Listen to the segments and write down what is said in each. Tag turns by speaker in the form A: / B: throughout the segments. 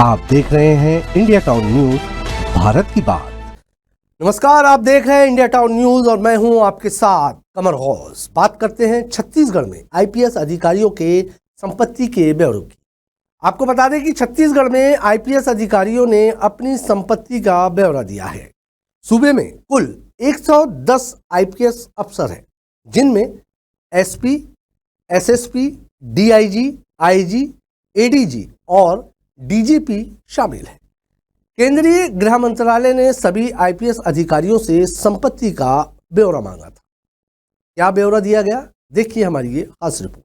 A: आप देख रहे हैं इंडिया टाउन न्यूज, भारत की बात।
B: नमस्कार, आप देख रहे हैं इंडिया टाउन न्यूज और मैं हूं आपके साथ कमर गौस। बात करते हैं छत्तीसगढ़ में आईपीएस अधिकारियों के संपत्ति के ब्यौरे की। आपको बता दें कि छत्तीसगढ़ में आईपीएस अधिकारियों ने अपनी संपत्ति का ब्यौरा दिया है। सूबे में कुल 110 आईपीएस अफसर हैं, जिनमें SP, SSP, DIG, IG, ADG और डीजीपी शामिल है। केंद्रीय गृह मंत्रालय ने सभी आईपीएस अधिकारियों से संपत्ति का ब्यौरा मांगा था। क्या ब्यौरा दिया गया, देखिए हमारी ये खास रिपोर्ट।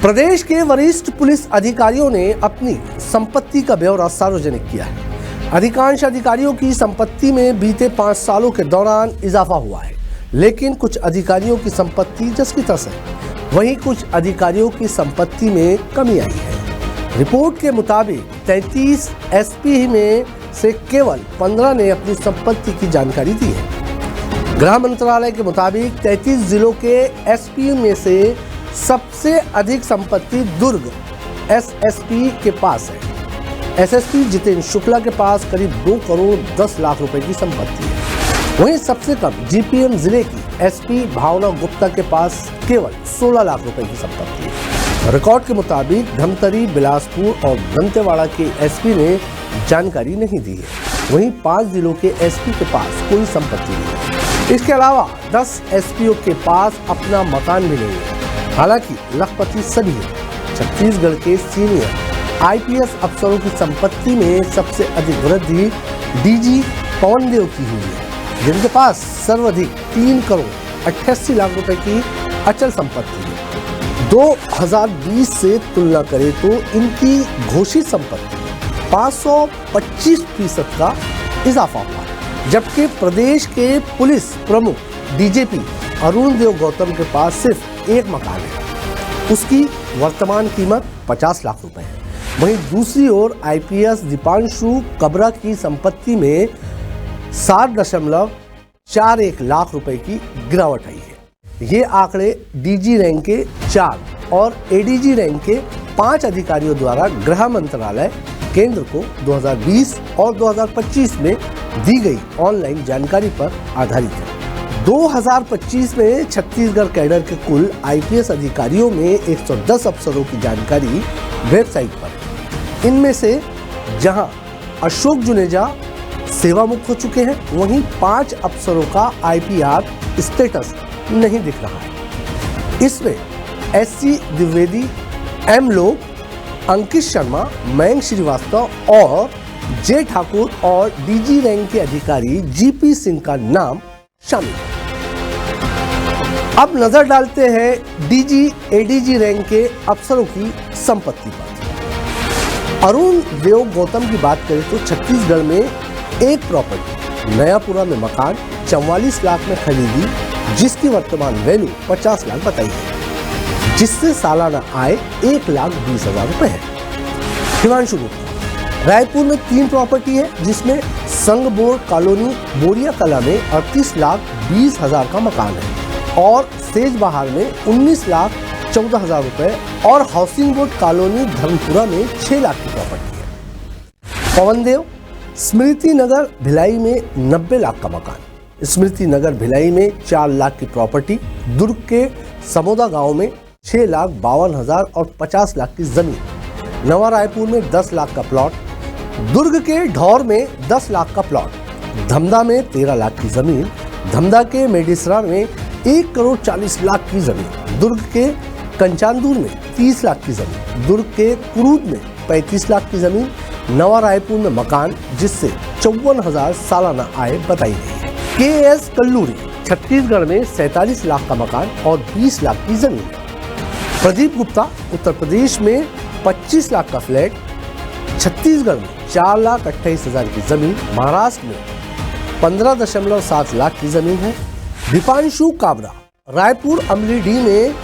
B: प्रदेश के वरिष्ठ पुलिस अधिकारियों ने अपनी संपत्ति का ब्यौरा सार्वजनिक किया है। अधिकांश अधिकारियों की संपत्ति में बीते 5 सालों के दौरान इजाफा हुआ है, लेकिन कुछ अधिकारियों की संपत्ति जस की तस है। वहीं कुछ अधिकारियों की संपत्ति में कमी आई है। रिपोर्ट के मुताबिक 33 एसपी में से केवल 15 ने अपनी संपत्ति की जानकारी दी है। गृह मंत्रालय के मुताबिक 33 जिलों के एसपी में से सबसे अधिक संपत्ति दुर्ग एसएसपी के पास है। एसएसपी जितेंद्र शुक्ला के पास करीब 2 करोड़ 10 लाख रुपए की संपत्ति है। वहीं सबसे कम जीपीएम जिले की एसपी भावना गुप्ता के पास केवल 16 लाख रुपए की संपत्ति है। रिकॉर्ड के मुताबिक धमतरी, बिलासपुर और दंतेवाड़ा के एसपी ने जानकारी नहीं दी है। वहीं 5 जिलों के एसपी के पास कोई संपत्ति नहीं है। इसके अलावा 10 एसपीओ के पास अपना मकान भी नहीं है। हालांकि लखपति सभी है। छत्तीसगढ़ के सीनियर आईपीएस अफसरों की संपत्ति में सबसे अधिक वृद्धि डीजी पवनदेव की हुई है, जिनके पास सर्वाधिक 3 करोड़ 88 लाख रुपए की अचल संपत्ति है। 2020 से तुलना करें तो इनकी घोषित संपत्ति 525% का इजाफा हुआ है। जबकि प्रदेश के पुलिस प्रमुख डीजीपी अरुण देव गौतम के पास सिर्फ एक मकान है। उसकी वर्तमान कीमत 50 लाख रुपए है। वहीं दूसरी ओर आईपीएस दीपांशु कबरा की संपत्ति में 7.41 लाख रुपए की गिरावट आई है। ये आंकड़े डीजी रैंक के 4 और एडीजी रैंक के 5 अधिकारियों द्वारा गृह मंत्रालय केंद्र को 2020 और 2025 में दी गई ऑनलाइन जानकारी पर आधारित है। 2025 में छत्तीसगढ़ कैडर के कुल आईपीएस अधिकारियों में 110 अफसरों की जानकारी वेबसाइट पर है। इनमें से जहां अशोक जुनेजा सेवा मुक्त हो चुके हैं, वहीं 5 अफसरों का आईपीआर स्टेटस नहीं दिख रहा है। इसमें एससी द्विवेदी, एम लोक, अंकित शर्मा, मयंक श्रीवास्तव और जे ठाकुर और डीजी रैंक के अधिकारी जीपी सिंह का नाम शामिल है। अब नजर डालते हैं डीजी एडीजी रैंक के अफसरों की संपत्ति पर। अरुण देव गौतम की बात करें तो छत्तीसगढ़ में एक प्रॉपर्टी नयापुरा में मकान 44 लाख में खरीदी, जिसकी वर्तमान वैल्यू 50 लाख बताई है, जिससे सालाना आय 1,20,000 रुपए है। हिमांशु गुप्ता रायपुर में 3 प्रॉपर्टी है, जिसमें संघ बोर्ड कॉलोनी बोरिया कला में 38,20,000 का मकान है और सेज बहार में 19,14,000 रुपए और हाउसिंग बोर्ड कॉलोनी धर्मपुरा में 6 लाख की प्रॉपर्टी है। पवनदेव स्मृति नगर भिलाई में 90 लाख का मकान, स्मृति नगर भिलाई में 4 लाख की प्रॉपर्टी, दुर्ग के समोदा गांव में 6,52,000 और 50 लाख की जमीन, नवा रायपुर में 10 लाख का प्लॉट, दुर्ग के ढौर में 10 लाख का प्लॉट, धमदा में 13 लाख की जमीन, धमदा के मेडिसरा में 1 करोड़ 40 लाख की जमीन, दुर्ग के कंचानदूर में 30 लाख की जमीन, दुर्ग के कुरूद में 35 लाख की जमीन, नवा रायपुर में मकान, जिससे 54,000 सालाना आय बताई गई है। केएस कल्लूरी छत्तीसगढ़ में 47 लाख का मकान और 20 लाख की जमीन। प्रदीप गुप्ता उत्तर प्रदेश में 25 लाख का फ्लैट, छत्तीसगढ़ में 4,28,000 की जमीन, महाराष्ट्र में 15.7 लाख की जमीन है। दीपांशु काबरा रायपुर अमलीडी में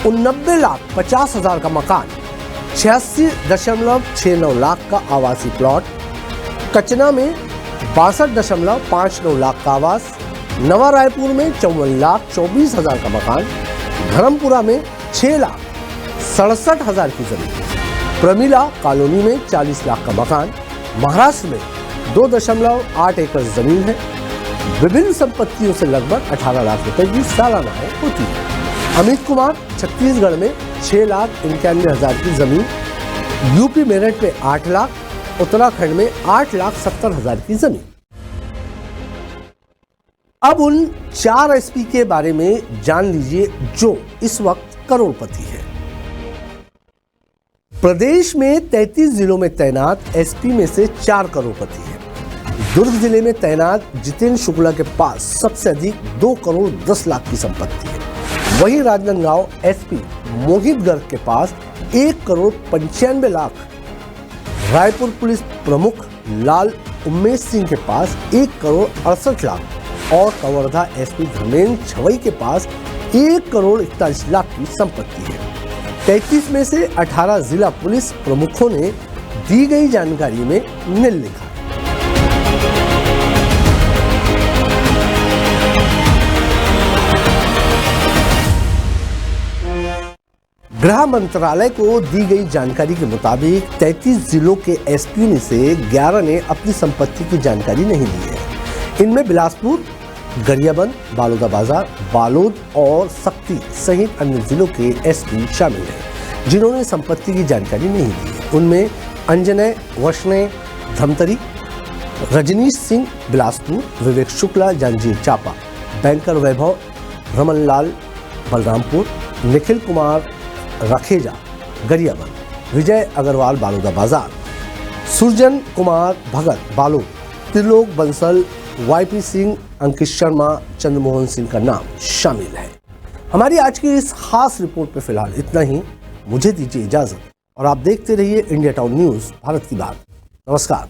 B: 89,50,000 का मकान, 86.69 लाख का आवासीय प्लॉट, कचना में 62.59 लाख का आवास, नवा रायपुर में 54,24,000 का मकान, धर्मपुरा में 6,67,000 की जमीन, प्रमिला कॉलोनी में 40 लाख का मकान, महाराष्ट्र में 2.8 एकड़ जमीन है। विभिन्न संपत्तियों से लगभग 18 लाख रुपए की सालाना आय होती है। अमित कुमार छत्तीसगढ़ में 6,91,000 की जमीन, यूपी मेरठ में 8 लाख, उत्तराखंड में 8,70,000 की जमीन। अब उन 4 एसपी के बारे में जान लीजिए जो इस वक्त करोड़पति है। प्रदेश में 33 जिलों में तैनात एसपी में से 4 करोड़पति हैं। दुर्ग जिले में तैनात जितेंद्र शुक्ला के पास सबसे अधिक 2 करोड़ 10 लाख की संपत्ति है। वहीं राजनांदगांव एसपी मोहित गर्ग के पास 1 करोड़ 95 लाख, रायपुर पुलिस प्रमुख लाल उमेश सिंह के पास 1 करोड़ 68 लाख और कवर्धा एसपी धर्मेंद्र छवई के पास 1 करोड़ 41 लाख की संपत्ति है। 33 में से 18 जिला पुलिस प्रमुखों ने दी गई जानकारी में नील लिखा। गृह मंत्रालय को दी गई जानकारी के मुताबिक 33 जिलों के एसपी में से 11 ने अपनी संपत्ति की जानकारी नहीं दी है। इनमें बिलासपुर, गरियाबंद, बालोदाबाजार, बालोद और सक्ती सहित अन्य जिलों के एसपी शामिल हैं जिन्होंने संपत्ति की जानकारी नहीं दी। उनमें अंजनय वैष्णव धमतरी, रजनीश सिंह बिलासपुर, विवेक शुक्ला जांजगीर चांपा, बैंकर वैभव रमनलाल बलरामपुर, निखिल कुमार रखेजा गरियाबंद, विजय अग्रवाल बालोदाबाजार, सुरजन कुमार भगत बालोद, त्रिलोक बंसल, वाईपी सिंह, अंकित शर्मा, चंद्रमोहन सिंह का नाम शामिल है। हमारी आज की इस खास रिपोर्ट पे फिलहाल इतना ही। मुझे दीजिए इजाजत और आप देखते रहिए इंडिया टाउन न्यूज, भारत की बात। नमस्कार।